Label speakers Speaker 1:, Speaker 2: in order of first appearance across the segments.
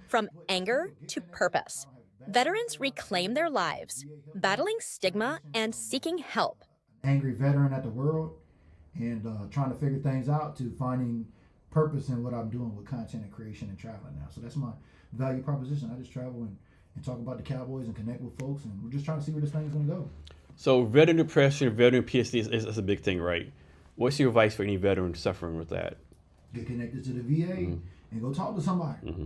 Speaker 1: From anger to purpose, veterans reclaim their lives, battling stigma and seeking help.
Speaker 2: Angry veteran at the world and trying to figure things out to finding purpose in what I'm doing with content and creation and traveling now. So that's my value proposition. I just travel and talk about the Cowboys and connect with folks, and we're just trying to see where this thing is going to go.
Speaker 3: So veteran depression, veteran PTSD is a big thing, right? What's your advice for any veteran suffering with that?
Speaker 2: Get connected to the VA and go talk to somebody.
Speaker 3: Mm-hmm.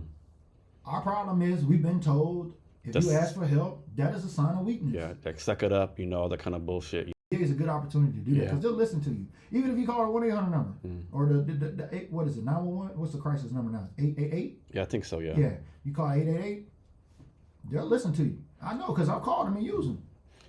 Speaker 2: Our problem is we've been told if you ask for help, that is a sign of weakness.
Speaker 3: Yeah, like suck it up, all that kind of bullshit.
Speaker 2: VA is a good opportunity to do that because they'll listen to you. Even if you call a 1-800 number or the what is it, 911? What's the crisis number now? 888?
Speaker 3: Yeah, I think so, yeah.
Speaker 2: Yeah, you call 888, they'll listen to you. I know because I've called them and used them.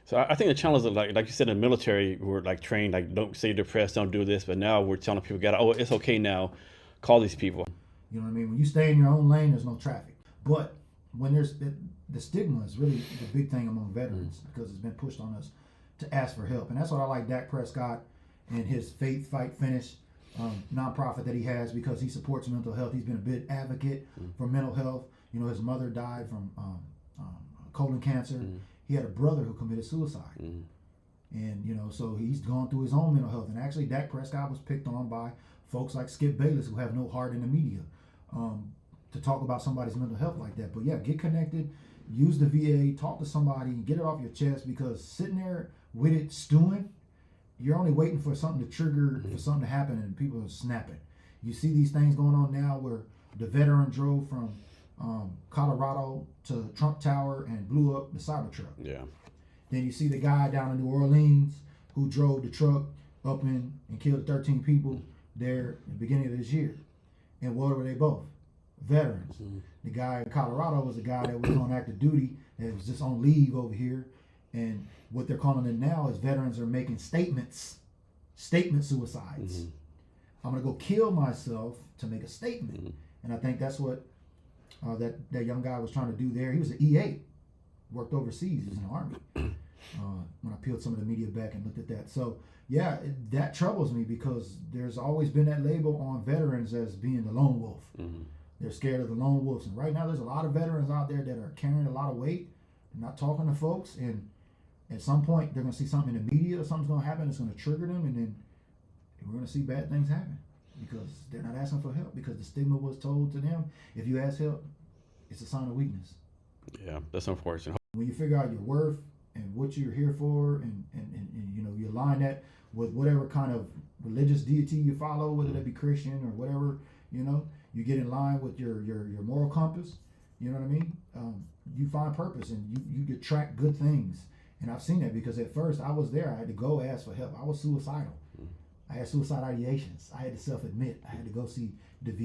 Speaker 3: So I think the challenge is like you said in the military, we're like trained, like don't say you're depressed, don't do this. But now we're telling people, it's okay now, call these people.
Speaker 2: You know what I mean? When you stay in your own lane, there's no traffic. But when there's the stigma is really the big thing among veterans because it's been pushed on us to ask for help. And that's what I like Dak Prescott and his Faith Fight Finish nonprofit that he has because he supports mental health. He's been a big advocate for mental health. His mother died from colon cancer. He had a brother who committed suicide. And, so he's gone through his own mental health. And actually, Dak Prescott was picked on by folks like Skip Bayless who have no heart in the media to talk about somebody's mental health like that. But yeah, get connected, use the VA, talk to somebody, get it off your chest because sitting there with it stewing, you're only waiting for something to trigger, for something to happen, and people are snapping. You see these things going on now where the veteran drove from Colorado to Trump Tower and blew up the Cybertruck.
Speaker 3: Yeah.
Speaker 2: Then you see the guy down in New Orleans who drove the truck up and killed 13 people there at the beginning of this year. And what were they both? Veterans. The guy in Colorado was a guy that was on active duty that was just on leave over here. And what they're calling it now is veterans are making statement suicides. I'm going to go kill myself to make a statement. And I think that's what that young guy was trying to do there. He was an E8, worked overseas, he was in the Army. When I peeled some of the media back and looked at that. So, yeah, that troubles me because there's always been that label on veterans as being the lone wolf. They're scared of the lone wolves. And right now there's a lot of veterans out there that are carrying a lot of weight. They're not talking to folks. And at some point they're going to see something in the media or something's going to happen. It's going to trigger them. And then we're going to see bad things happen because they're not asking for help because the stigma was told to them. If you ask help, it's a sign of weakness.
Speaker 3: Yeah, that's unfortunate.
Speaker 2: When you figure out your worth and what you're here for and you align that with whatever kind of religious deity you follow, whether that be Christian or whatever, you get in line with your moral compass, you know what I mean? You find purpose and you attract good things. And I've seen that because at first I was there, I had to go ask for help. I was suicidal. I had suicide ideations. I had to self-admit. I had to go see the VA.